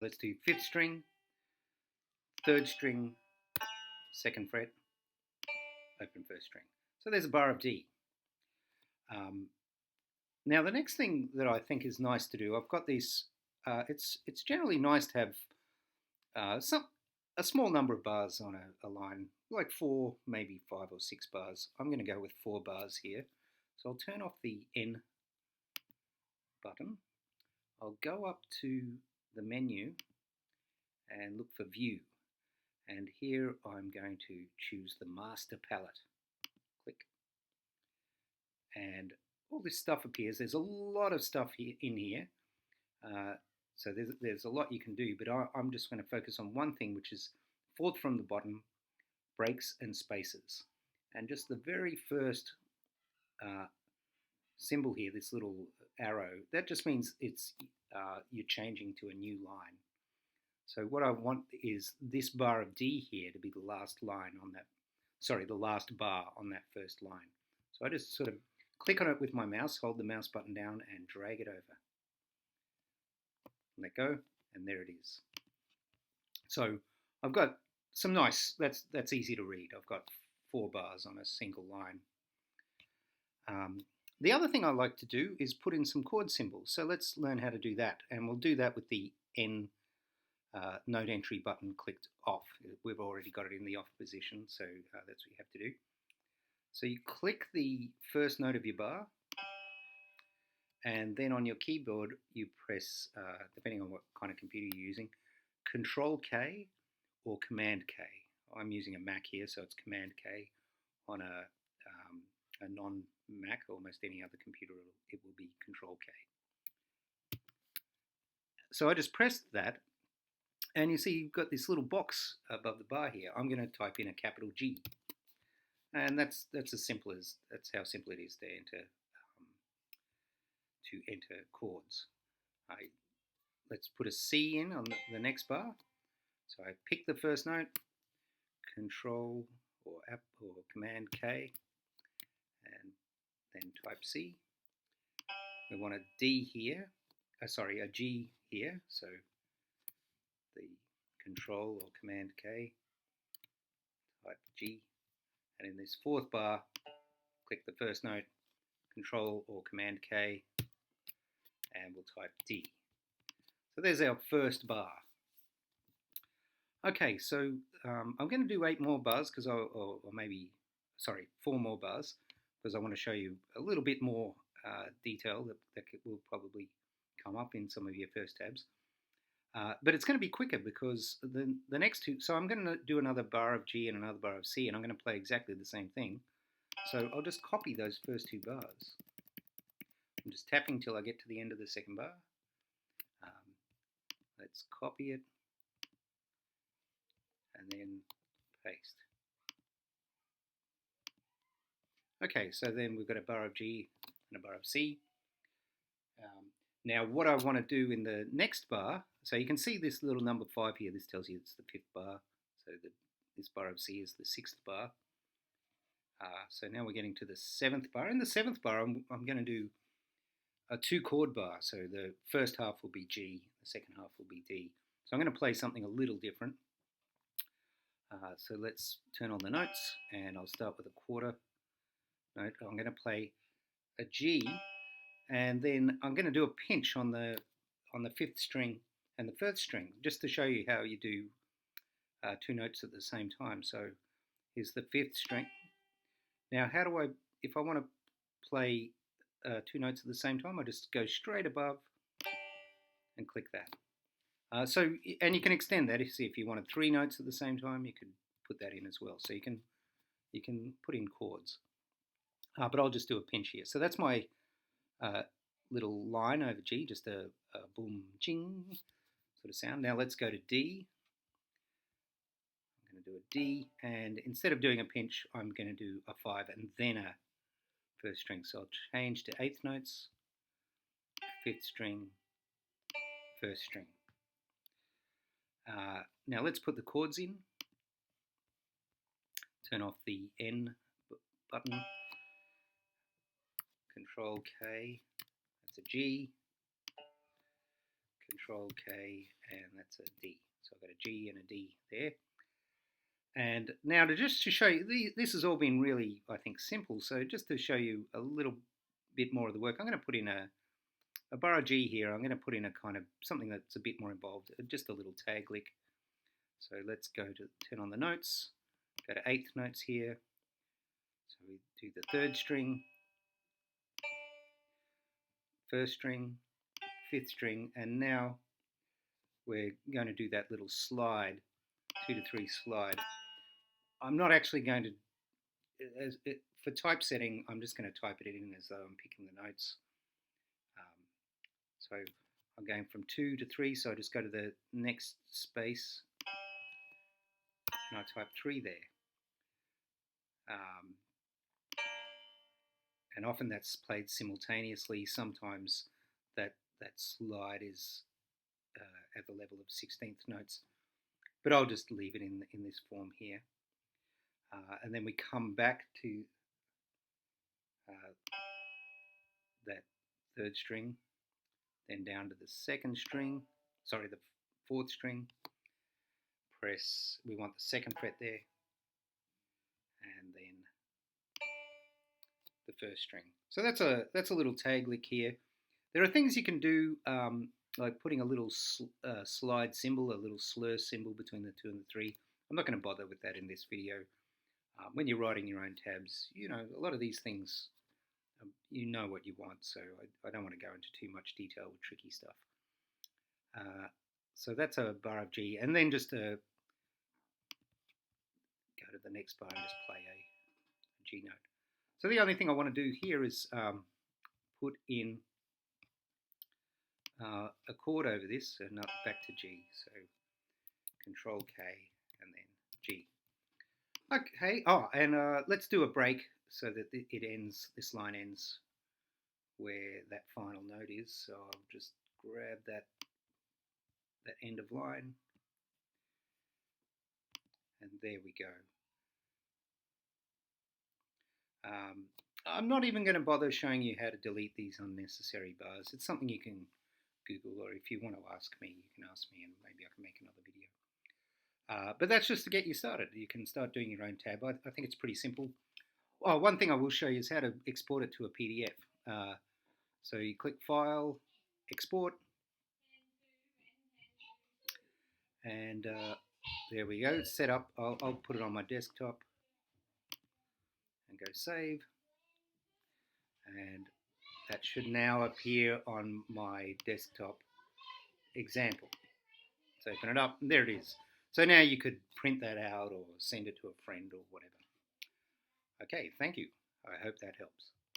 Let's do 5th string, 3rd string, 2nd fret, open 1st string. So there's a bar of D. Now the next thing that I think is nice to do, I've got this. It's generally nice to have a small number of bars on a line, like 4, maybe 5 or 6 bars. I'm going to go with 4 bars here. So I'll turn off the N button. I'll go up to the menu and look for View. And here I'm going to choose the Master Palette. Click. And all this stuff appears. There's a lot of stuff in here. So there's a lot you can do, but I'm just going to focus on one thing, which is 4th from the bottom, breaks and spaces. And just the very first symbol here, this little arrow, that just means it's you're changing to a new line. So what I want is this bar of D here to be the last line on that, the last bar on that first line. So I just sort of click on it with my mouse, hold the mouse button down and drag it over. Let go, and there it is. So I've got some nice, that's easy to read. I've got 4 bars on a single line. The other thing I like to do is put in some chord symbols. So let's learn how to do that. And we'll do that with the N note entry button clicked off. We've already got it in the off position, so that's what you have to do. So you click the first note of your bar, and then on your keyboard you press, depending on what kind of computer you're using, Control K or Command K. I'm using a Mac here, so it's Command K. On a non-Mac, almost any other computer, it will be Control K. So I just pressed that, and you see you've got this little box above the bar here. I'm going to type in a capital G, and that's how simple it is to enter chords. Let's put a C in on the next bar. So I pick the first note, Control or Command K, and then type C. We want a D here, a G here, so the Control or Command K, type G, and in this 4th bar, click the first note, Control or Command K, and we'll type D. So there's our first bar. Okay, so I'm going to do 8 more bars, or maybe 4 more bars, because I want to show you a little bit more detail that will probably come up in some of your first tabs. But it's going to be quicker because the next 2, so I'm going to do another bar of G and another bar of C, and I'm going to play exactly the same thing. So I'll just copy those first 2 bars. I'm just tapping till I get to the end of the 2nd bar. Let's copy it and then paste. Okay, so then we've got a bar of G and a bar of C. Now what I want to do in the next bar, so you can see this little number 5 here, this tells you it's the 5th bar, so this bar of C is the 6th bar. So now we're getting to the 7th bar. In the 7th bar, I'm going to do a 2 chord bar, so the first half will be G, the second half will be D. So I'm going to play something a little different. So let's turn on the notes, and I'll start with a quarter note. I'm going to play a G, and then I'm going to do a pinch on the 5th string and the 1st string, just to show you how you do 2 notes at the same time. So here's the 5th string. Now if I want to play 2 notes at the same time, I just go straight above and click that. And you can extend that. If you wanted 3 notes at the same time, you could put that in as well. So you can put in chords. But I'll just do a pinch here. So that's my little line over G, just a boom, ching sort of sound. Now let's go to D. I'm going to do a D, and instead of doing a pinch, I'm going to do a 5 and then a 1st string. So I'll change to 8th notes, 5th string, 1st string. Now let's put the chords in. Turn off the N button. Control K, that's a G. Control K, and that's a D. So I've got a G and a D there. And now just to show you, this has all been really, I think, simple. So just to show you a little bit more of the work, I'm going to put in a bar of G here. I'm going to put in a kind of something that's a bit more involved, just a little tag lick. So let's go to turn on the notes, go to 8th notes here. So we do the 3rd string, 1st string, 5th string, and now we're going to do that little slide, 2 to 3 slide. I'm not actually going to, for typesetting, I'm just going to type it in as though I'm picking the notes. So I'm going from 2 to 3, so I just go to the next space and I type 3 there. And often that's played simultaneously. Sometimes that slide is at the level of 16th notes, but I'll just leave it in this form here. And then we come back to that 3rd string, then down to the 2nd string, sorry, the 4th string. Press, we want the 2nd fret there, and then the 1st string. So that's a little tag lick here. There are things you can do, like putting a little slide symbol, a little slur symbol between the 2 and the 3. I'm not going to bother with that in this video. When you're writing your own tabs, you know, a lot of these things, you know what you want, so I don't want to go into too much detail with tricky stuff. So that's a bar of G, and then just go to the next bar and just play a G note. So the only thing I want to do here is put in a chord over this and up back to G. So Control K and then G. Okay. Oh, and let's do a break so that it ends. This line ends where that final note is. So I'll just grab that end of line, and there we go. I'm not even going to bother showing you how to delete these unnecessary bars. It's something you can Google, or if you want to ask me, you can ask me and maybe I can make another video. But that's just to get you started. You can start doing your own tab. I think it's pretty simple. Oh, one thing I will show you is how to export it to a PDF. So you click File, Export, and there we go. It's set up. I'll put it on my desktop and go Save. And that should now appear on my desktop example. So open it up, and there it is. So now you could print that out or send it to a friend or whatever. Okay, thank you. I hope that helps.